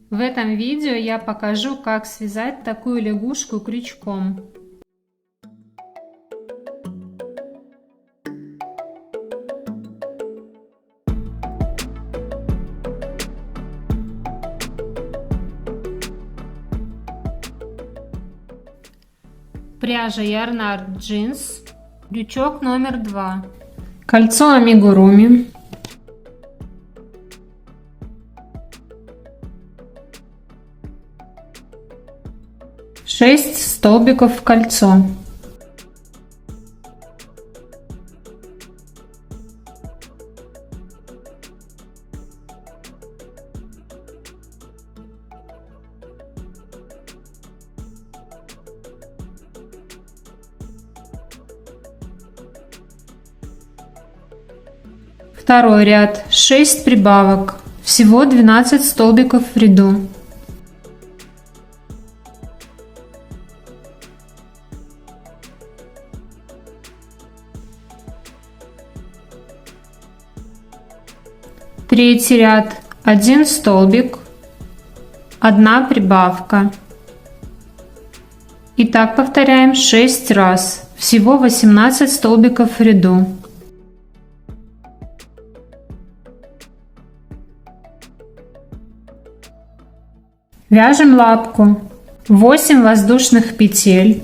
В этом видео я покажу, как связать такую лягушку крючком. Пряжа Yarnart Jeans, крючок номер 2, кольцо амигуруми, шесть столбиков в кольцо. Второй ряд, 6 прибавок, всего 12 столбиков в ряду. Третий ряд, 1 столбик, 1 прибавка. И так повторяем 6 раз, всего 18 столбиков в ряду. Вяжем лапку, 8 воздушных петель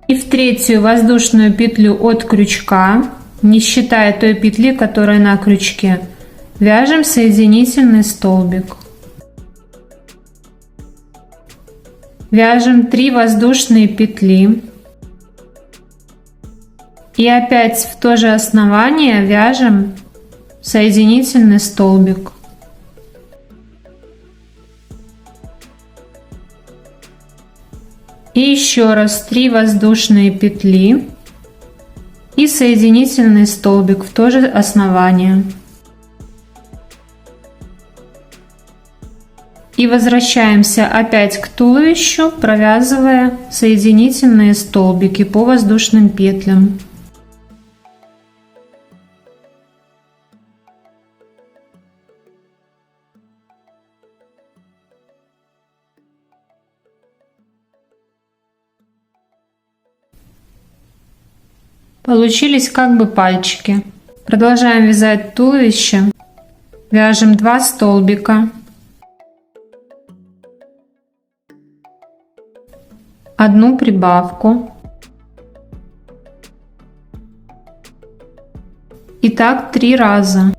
и в третью воздушную петлю от крючка, не считая той петли, которая на крючке, вяжем соединительный столбик. Вяжем 3 воздушные петли и опять в то же основание вяжем соединительный столбик. И еще раз 3 воздушные петли и соединительный столбик в то же основание. И возвращаемся опять к туловищу, провязывая соединительные столбики по воздушным петлям. Получились как бы пальчики. Продолжаем вязать туловище. Вяжем 2 столбика, 1 прибавку. И так 3 раза.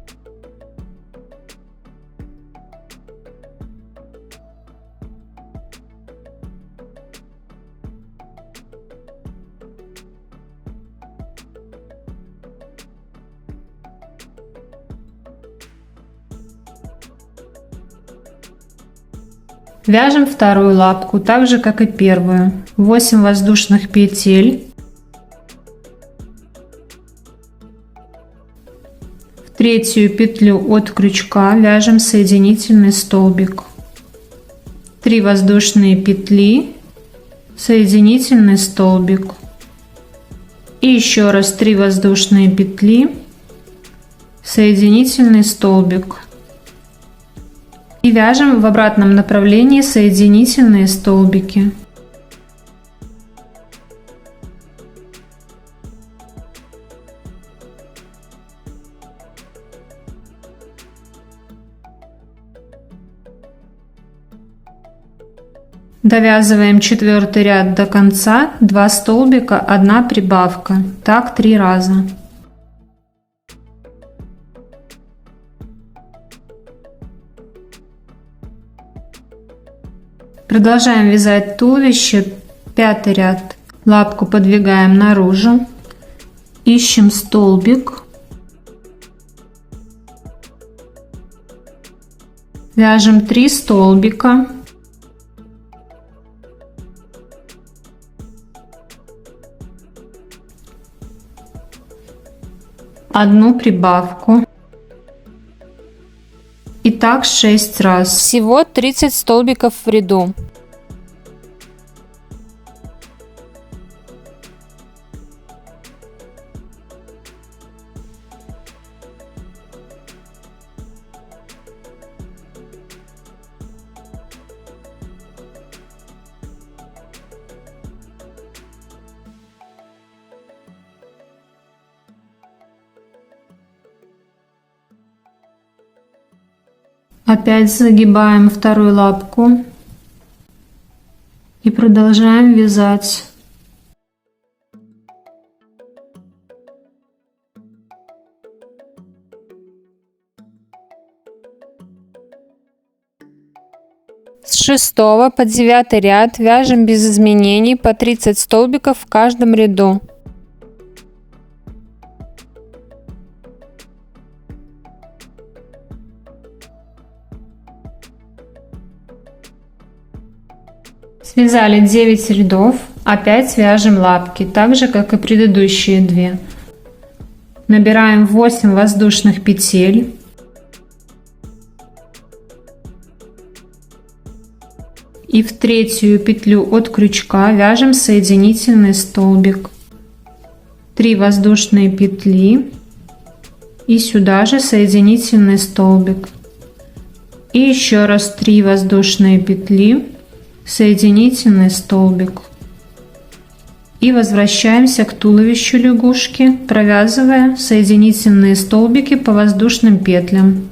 Вяжем вторую лапку, так же как и первую. 8 воздушных петель. В третью петлю от крючка вяжем соединительный столбик. 3 воздушные петли, соединительный столбик. И еще раз 3 воздушные петли, соединительный столбик. И вяжем в обратном направлении соединительные столбики. Довязываем 4-й ряд до конца, 2 столбика, 1 прибавка, так 3 раза. Продолжаем вязать туловище, 5-й ряд, лапку подвигаем наружу, ищем столбик, вяжем 3 столбика, 1 прибавку. И так 6 раз. Всего 30 столбиков в ряду. Опять загибаем вторую лапку и продолжаем вязать. С 6 по 9 ряд вяжем без изменений по 30 столбиков в каждом ряду. Связали 9 рядов, опять вяжем лапки, так же как и предыдущие 2. Набираем 8 воздушных петель. И в третью петлю от крючка вяжем соединительный столбик. 3 воздушные петли и сюда же соединительный столбик. И еще раз 3 воздушные петли, соединительный столбик. И возвращаемся к туловищу лягушки, провязывая соединительные столбики по воздушным петлям.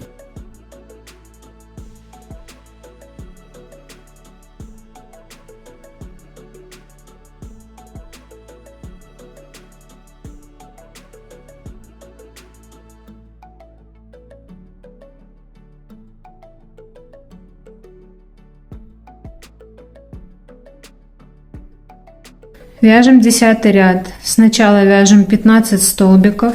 Вяжем 10 ряд. Сначала вяжем 15 столбиков.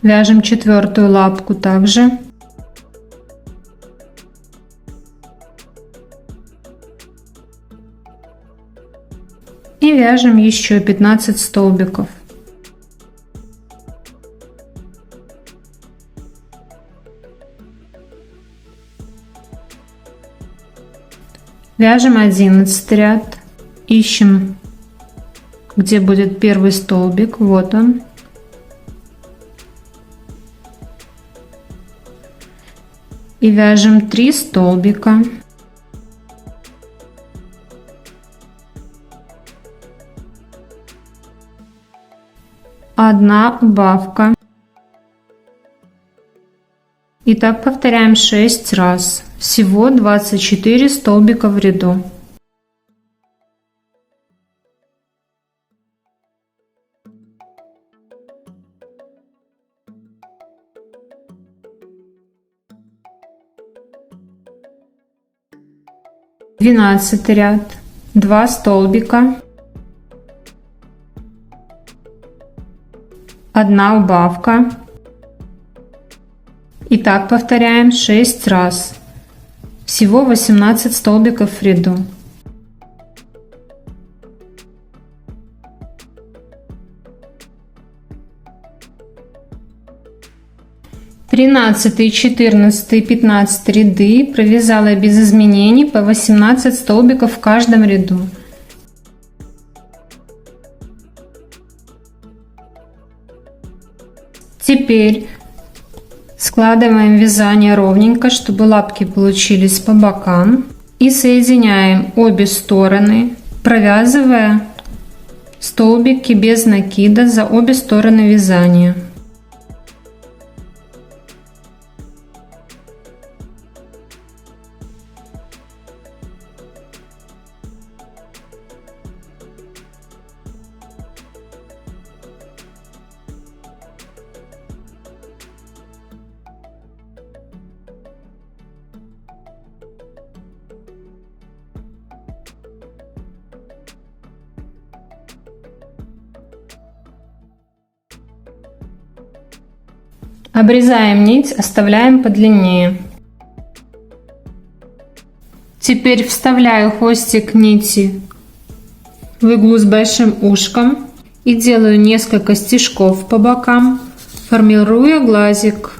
Вяжем четвертую лапку также. И вяжем еще 15 столбиков. Вяжем 11 ряд, ищем, где будет первый столбик, вот он. И вяжем 3 столбика. Одна убавка. И так повторяем 6 раз. Всего 24 столбика в ряду. Двенадцатый ряд. 2 столбика. Одна убавка. И так повторяем 6 раз. Всего 18 столбиков в ряду. Тринадцатый, 14, 15 ряды провязала без изменений по 18 столбиков в каждом ряду. Теперь складываем вязание ровненько, чтобы лапки получились по бокам. И соединяем обе стороны, провязывая столбики без накида за обе стороны вязания. Обрезаем нить, оставляем подлиннее. Теперь вставляю хвостик нити в иглу с большим ушком и делаю несколько стежков по бокам, формируя глазик.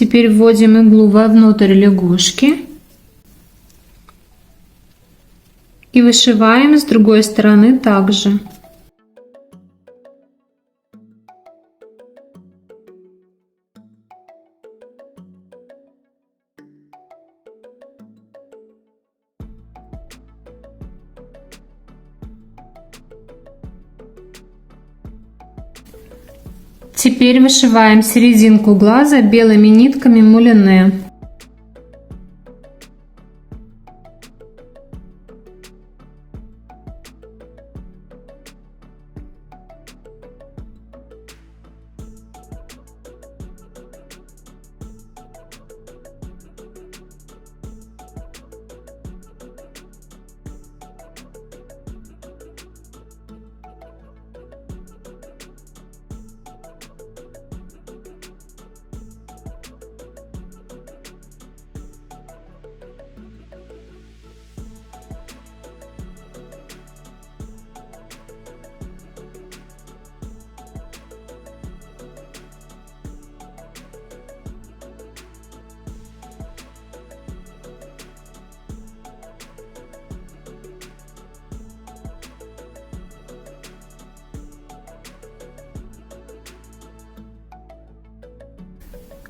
Теперь вводим иглу вовнутрь лягушки и вышиваем с другой стороны также. Теперь вышиваем серединку глаза белыми нитками мулине.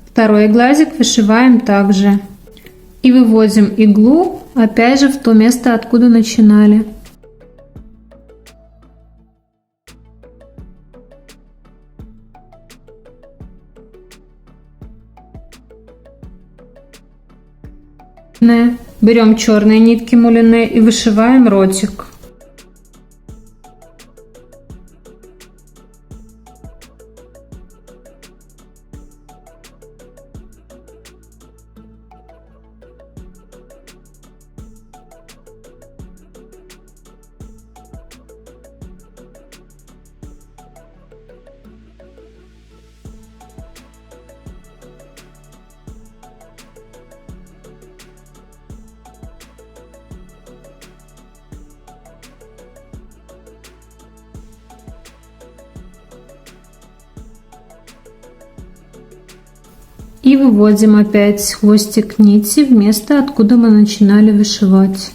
Второй глазик вышиваем также. И выводим иглу опять же в то место, откуда начинали. Берем черные нитки мулине и вышиваем ротик. И выводим опять хвостик нити в место, откуда мы начинали вышивать.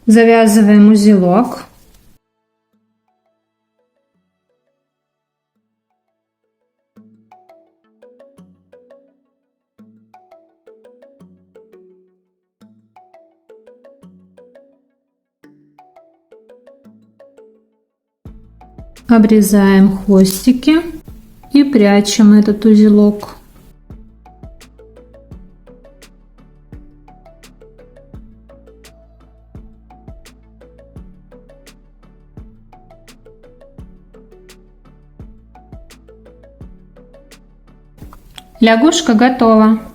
Завязываем узелок. Обрезаем хвостики и прячем этот узелок. Лягушка готова.